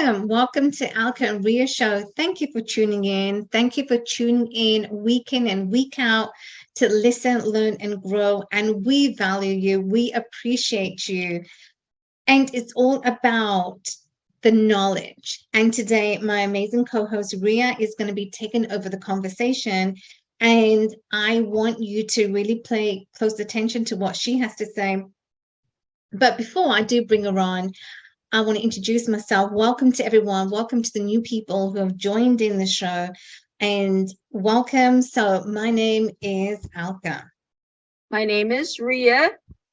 Welcome to 𝗥𝗵𝗲 show. Thank you for tuning in. Thank you for tuning in week in and week out to listen, learn, and grow. And we value you. We appreciate you. And it's all about the knowledge. And today, my amazing co-host Ria is going to be taking over the conversation. And I want you to really pay close attention to what she has to say. But before I do bring her on, I want to introduce myself. Welcome to everyone. Welcome to the new people who have joined in the show. And welcome. So my name is 𝗥𝗵𝗲. My name is Ria.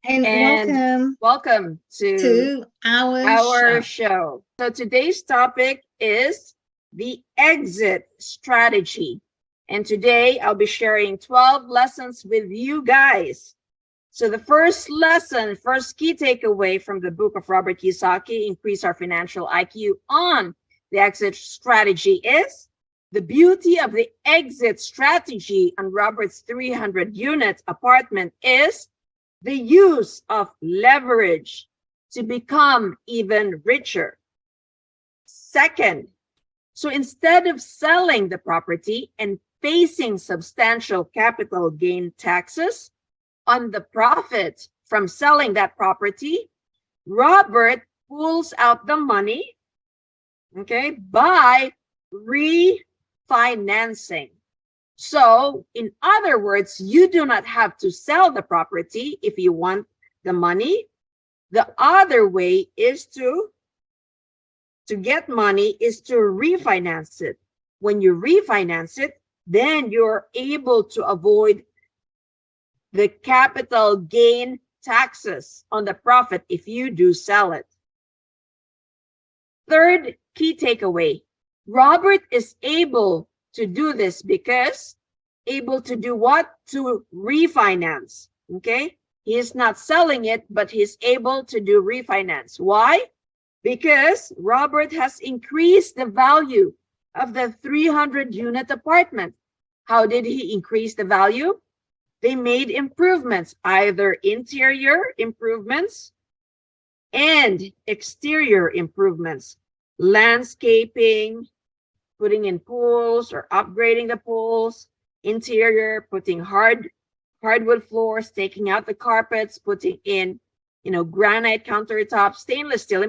And welcome to our show. So today's topic is the exit strategy. And today I'll be sharing 12 lessons with you guys. So the first lesson, first key takeaway from the book of Robert Kiyosaki, Increase Our Financial IQ on the exit strategy, is the beauty of the exit strategy on Robert's 300-unit apartment is the use of leverage to become even richer. Second, so instead of selling the property and facing substantial capital gain taxes on the profit from selling that property, Robert pulls out the money, by refinancing. So in other words, you do not have to sell the property if you want the money. The other way is to get money is to refinance it. When you refinance it, then you're able to avoid the capital gain taxes on the profit if you do sell it. Third key takeaway, Robert is able to do this because able to do what? To refinance. He is not selling it, but he's able to do refinance. Why? Because Robert has increased the value of the 300-unit apartment. How did he increase the value? They made improvements, either interior improvements and exterior improvements, landscaping, putting in pools or upgrading the pools, interior, putting hardwood floors, taking out the carpets, putting in, granite countertops, stainless steel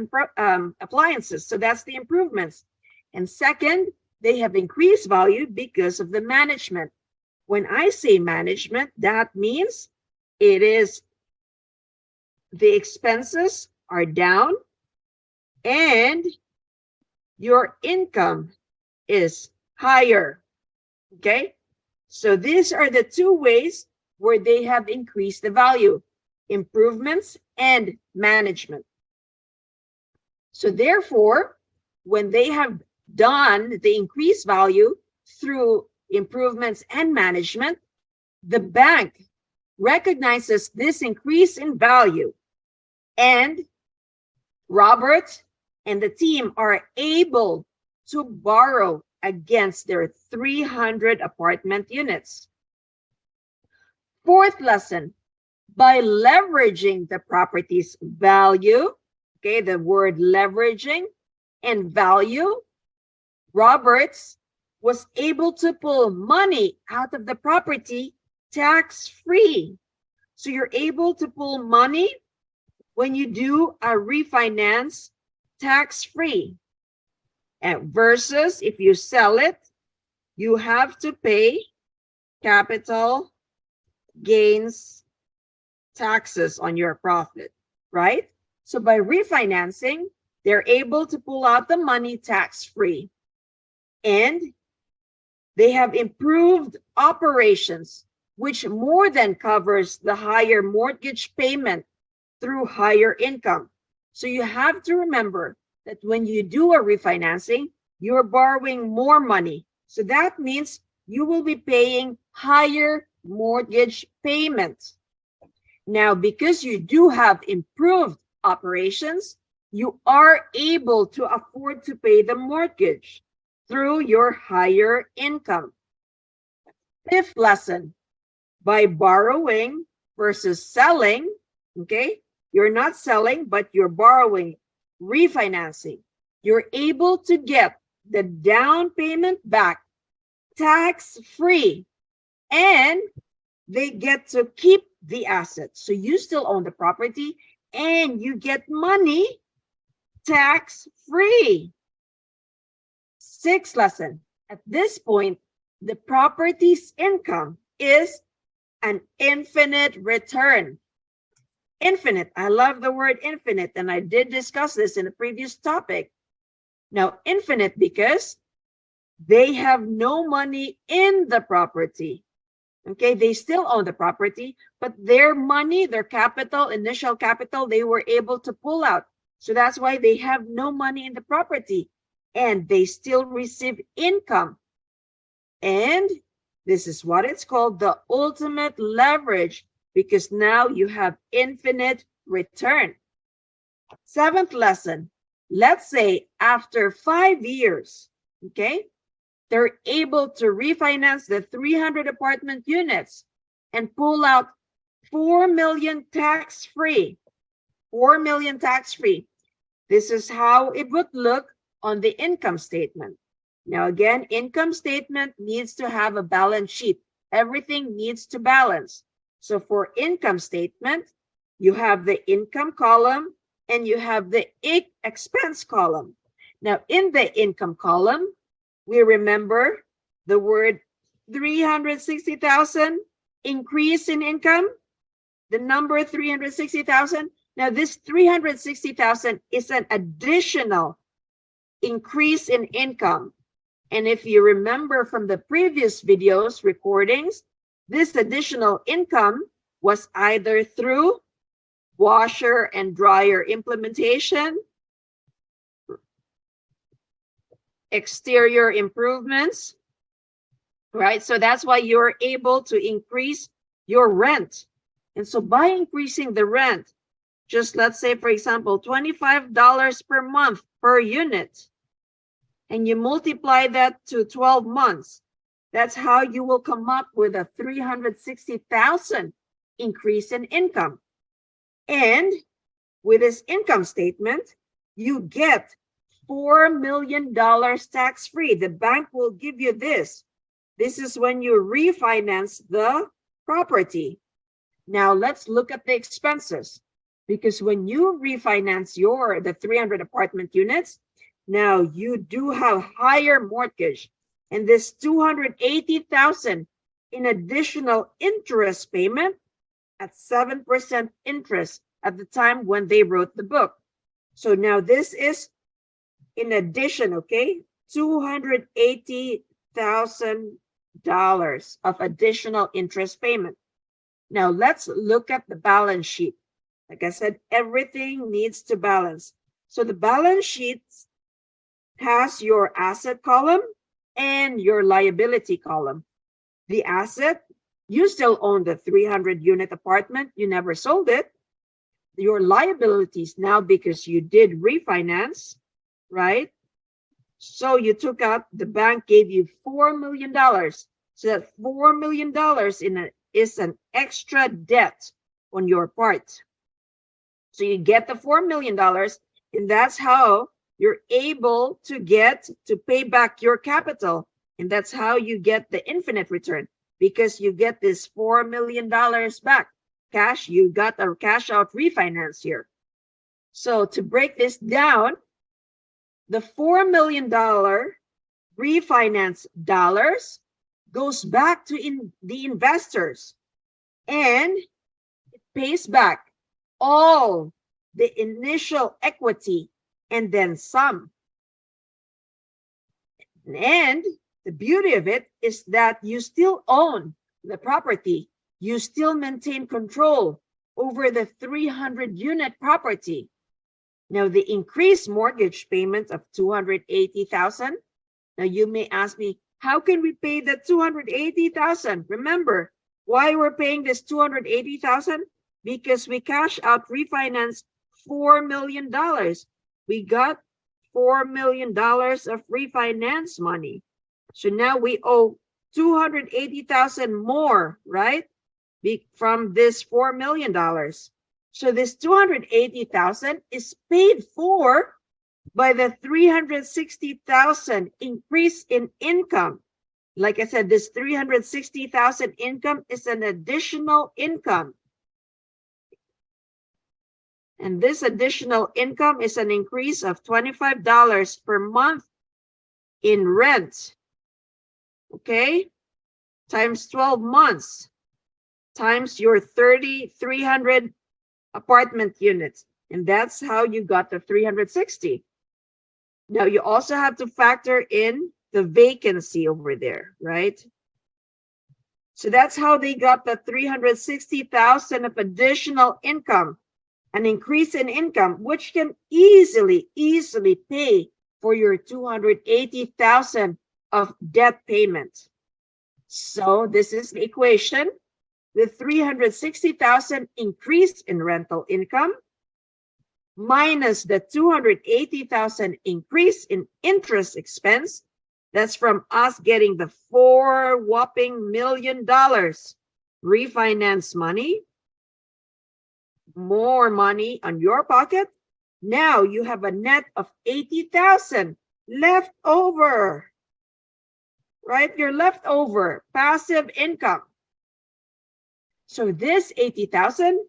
appliances. So that's the improvements. And second, they have increased value because of the management. When I say management, that means it is the expenses are down and your income is higher. So these are the two ways where they have increased the value: improvements and management. So therefore, when they have done the increased value through improvements and management, the bank recognizes this increase in value, and Robert and the team are able to borrow against their 300 apartment units. Fourth lesson, by leveraging the property's value, the word leveraging and value, Roberts was able to pull money out of the property tax-free. So you're able to pull money when you do a refinance tax-free. Versus if you sell it, you have to pay capital gains taxes on your profit, right? So by refinancing, they're able to pull out the money tax-free. And they have improved operations, which more than covers the higher mortgage payment through higher income. So you have to remember that when you do a refinancing, you're borrowing more money. So that means you will be paying higher mortgage payments. Now, because you do have improved operations, you are able to afford to pay the mortgage through your higher income. Fifth lesson, by borrowing versus selling, you're not selling, but you're borrowing, refinancing. you're able to get the down payment back tax-free, and they get to keep the asset. So you still own the property and you get money tax-free. Sixth lesson. At this point, the property's income is an infinite return. Infinite. I love the word infinite, and I did discuss this in a previous topic. Now, infinite because they have no money in the property. Okay, they still own the property, but their money, their capital, initial capital, they were able to pull out. So that's why they have no money in the property, and they still receive income. And this is what it's called, the ultimate leverage, because now you have infinite return. Seventh lesson. Let's say after 5 years, okay, they're able to refinance the 300 apartment units and pull out 4 million tax-free. 4 million tax-free. This is how it would look on the income statement. Now again, income statement needs to have a balance sheet. Everything needs to balance. So for income statement, you have the income column and you have the expense column. Now in the income column, we remember the word 360,000 increase in income, the number 360,000. Now this 360,000 is an additional increase in income. And if you remember from the previous videos recordings, this additional income was either through washer and dryer implementation, exterior improvements, right? So that's why you're able to increase your rent. And so by increasing the rent, just let's say, for example, $25 per month per unit, and you multiply that to 12 months, that's how you will come up with a 360,000 increase in income. And with this income statement, you get $4 million tax-free. The bank will give you this. This is when you refinance the property. Now let's look at the expenses, because when you refinance the 300 apartment units, now you do have higher mortgage, and this 280,000 in additional interest payment at 7% interest at the time when they wrote the book. So now this is in addition, okay, $280,000 of additional interest payment. Now let's look at the balance sheet. Like I said, everything needs to balance. So the balance sheet has your asset column and your liability column. The asset, you still own the 300 unit apartment, you never sold it. Your liabilities now, because you did refinance, right? So you took out, the bank gave you $4 million. So that $4 million is an extra debt on your part. So you get the $4 million, and that's how you're able to pay back your capital. And that's how you get the infinite return, because you get this $4 million back. Cash, you got a cash out refinance here. So to break this down, the $4 million refinance dollars goes back to the investors, and it pays back all the initial equity and then some. And the beauty of it is that you still own the property. You still maintain control over the 300 unit property. Now the increased mortgage payment of $280,000. Now you may ask me, how can we pay the $280,000? Remember why we're paying this $280,000? Because we cash out refinance $4 million. We got $4 million of refinance money. So now we owe $280,000 more, right? From this $4 million. So this $280,000 is paid for by the 360,000 increase in income. Like I said, this 360,000 income is an additional income. And this additional income is an increase of $25 per month in rent. Okay? Times 12 months. Times your 300 apartment units. And that's how you got the 360. Now, you also have to factor in the vacancy over there, right? So that's how they got the 360,000 of additional income, an increase in income, which can easily pay for your 280,000 of debt payment. So this is the equation. The 360,000 increase in rental income minus the 280,000 increase in interest expense. That's from us getting the $4 million refinance money, more money on your pocket. Now you have a net of 80,000 left over, right? Your leftover passive income. So this 80,000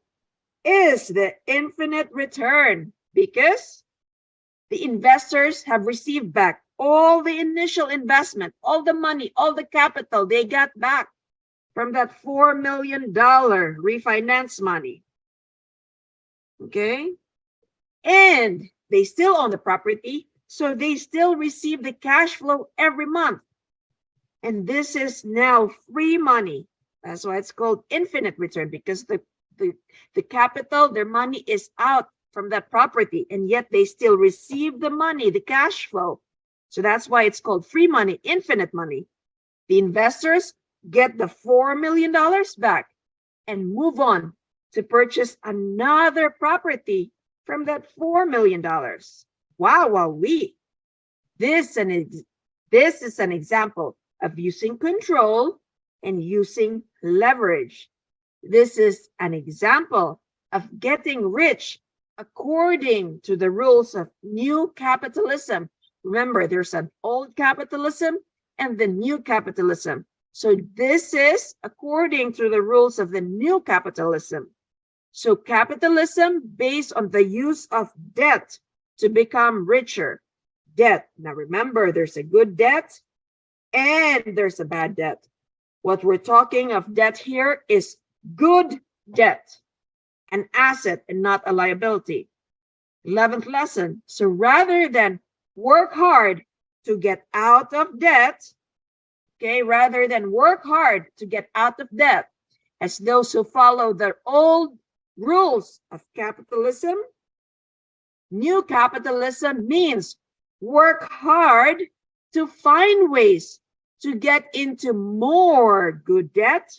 is the infinite return because the investors have received back all the initial investment, all the money, all the capital they got back from that $4 million refinance money. Okay? And they still own the property, so they still receive the cash flow every month. And this is now free money. That's why it's called infinite return, because the capital, their money is out from that property, and yet they still receive the money, the cash flow. So that's why it's called free money, infinite money. The investors get the $4 million back and move on to purchase another property from that $4 million. Wow. This is an example of using control and using leverage. This is an example of getting rich according to the rules of new capitalism. Remember, there's an old capitalism and the new capitalism. So this is according to the rules of the new capitalism. So capitalism based on the use of debt to become richer. Debt. Now remember, there's a good debt and there's a bad debt. What we're talking of debt here is good debt, an asset and not a liability. 11th lesson. So rather than work hard to get out of debt, okay, rather than work hard to get out of debt, as those who follow the old rules of capitalism, new capitalism means work hard to find ways to get into more good debt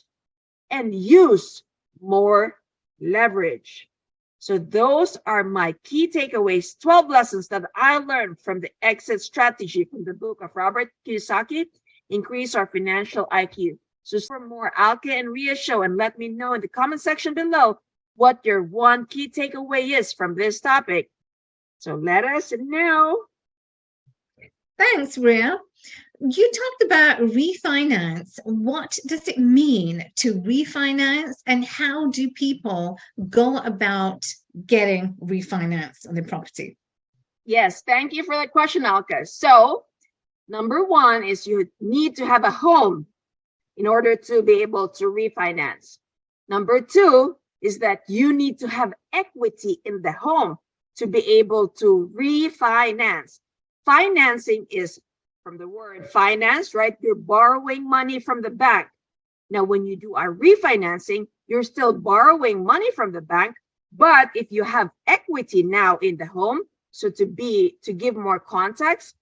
and use more leverage. So those are my key takeaways, 12 lessons that I learned from the exit strategy from the book of Robert Kiyosaki, Increase Our Financial IQ. So for more 𝗥𝗵𝗲 and 𝗕𝗏 show, and let me know in the comment section below what your one key takeaway is from this topic. So let us know. Thanks, Ria. You talked about refinance. What does it mean to refinance, and how do people go about getting refinance on their property? Yes, thank you for that question, 𝗥𝗵𝗲. So, number one is you need to have a home in order to be able to refinance. Number two is that you need to have equity in the home to be able to refinance. Financing is from the word finance, right? You're borrowing money from the bank. Now, when you do a refinancing, you're still borrowing money from the bank, but if you have equity now in the home, so to give more context,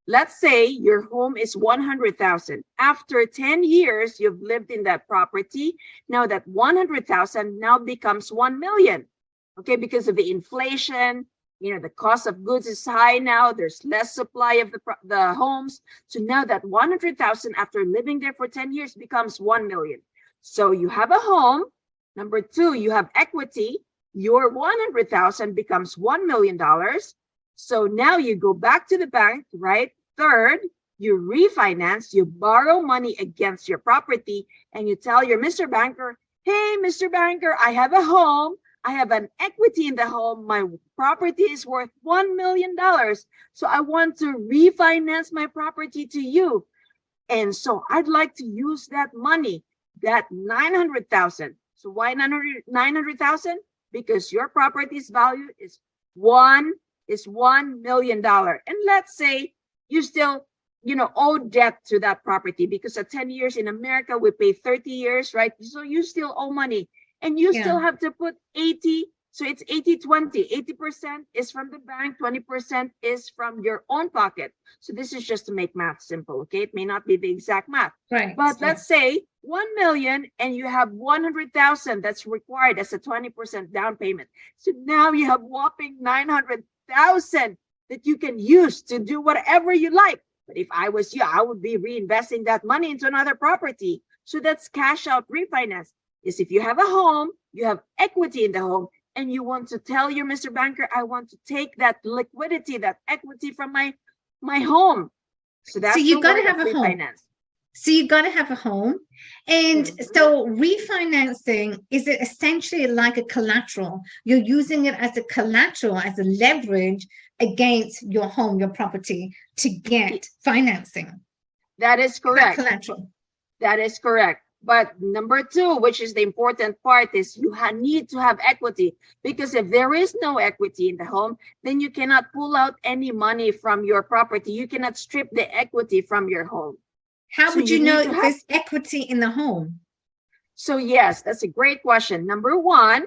let's say your home is 100,000. After 10 years, you've lived in that property. Now that 100,000 now becomes 1 million, okay? Because of the inflation, the cost of goods is high now. There's less supply of the homes. So now that 100,000 after living there for 10 years becomes 1 million. So you have a home. Number two, you have equity. Your 100,000 becomes $1 million. So now you go back to the bank, right? Third, you refinance, you borrow money against your property, and you tell your Mr. Banker, hey, Mr. Banker, I have a home. I have an equity in the home. My property is worth $1 million. So I want to refinance my property to you. And so I'd like to use that money, that 900,000. So why 900,000? Because your property's value is $1 million. And let's say you still, owe debt to that property, because at 10 years in America, we pay 30 years, right? So you still owe money, and you still have to put 80. So it's 80-20. 80% is from the bank, 20% is from your own pocket. So this is just to make math simple, okay? It may not be the exact math. Right. But let's say 1 million and you have 100,000 that's required as a 20% down payment. So now you have whopping 900,000 that you can use to do whatever you like. But if I was you, I would be reinvesting that money into another property. So that's cash out refinance. Is if you have a home, you have equity in the home, and you want to tell your Mr. Banker, I want to take that liquidity, that equity from my home. So that's you got to have a home. So you got to have a home. And so refinancing, is it essentially like a collateral? You're using it as a collateral, as a leverage against your home, your property, to get financing. That is correct. Collateral. That is correct. But number two, which is the important part, is you need to have equity, because if there is no equity in the home, then you cannot pull out any money from your property. You cannot strip the equity from your home. How would you know if there's equity in the home? So yes, that's a great question. Number one,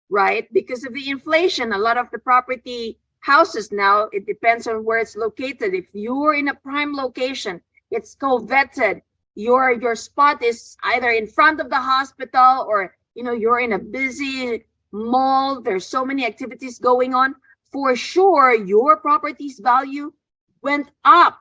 right, because of the inflation, a lot of the property houses now, it depends on where it's located. If you're in a prime location, it's coveted. Your spot is either in front of the hospital, or you're in a busy mall. There's so many activities going on. For sure, your property's value went up.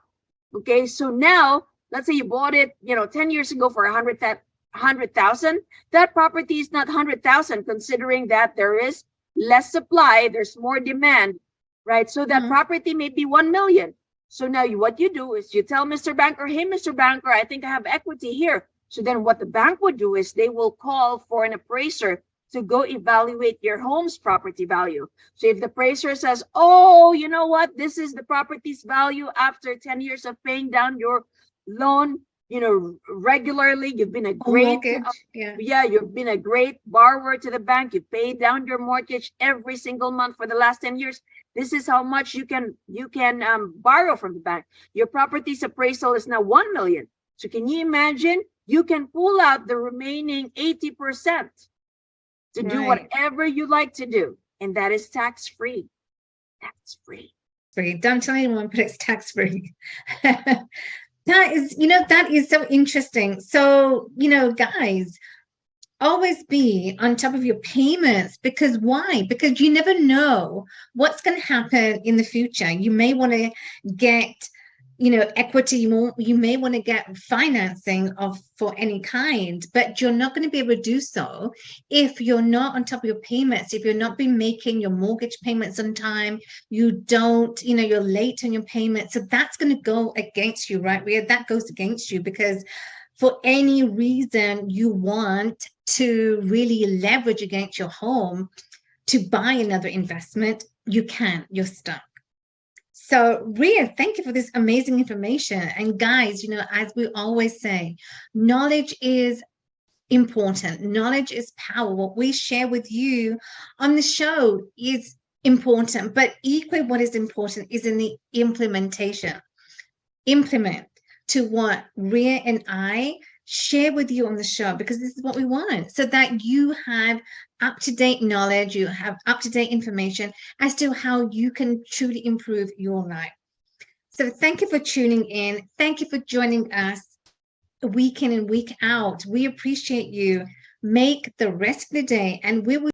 Okay, so now let's say you bought it 10 years ago for 100,000. That property is not 100,000, considering that there is less supply, there's more demand, right? So that property may be 1 million. So now what you do is you tell Mr. Banker, hey, Mr. Banker, I think I have equity here. So then what the bank would do is they will call for an appraiser to go evaluate your home's property value. So if the appraiser says, oh, you know what, this is the property's value after 10 years of paying down your loan, regularly, you've been a great, you've been a great borrower to the bank. You paid down your mortgage every single month for the last 10 years. This is how much you can borrow from the bank. Your property's appraisal is now 1 million. So can you imagine? You can pull out the remaining 80% to do whatever you like to do, and that is tax-free. Tax-free. Free. Don't tell anyone, but it's tax-free. That is so interesting. So, guys, always be on top of your payments. Because why? Because you never know what's going to happen in the future. You may want to get, equity. You may want to get financing for any kind, but you're not going to be able to do so if you're not on top of your payments. If you're not been making your mortgage payments on time, you don't, you're late on your payments. So that's going to go against you, right? That goes against you, because for any reason you want to really leverage against your home to buy another investment, you can't. You're stuck. So Ria, thank you for this amazing information. And guys, as we always say, knowledge is important. Knowledge is power. What we share with you on the show is important, but equally what is important is in the implementation. Implement to what Ria and I share with you on the show, because this is what we want, so that you have up-to-date knowledge, you have up-to-date information as to how you can truly improve your life. So thank you for tuning in. Thank you for joining us week in and week out. We appreciate you. Make the rest of the day, and we will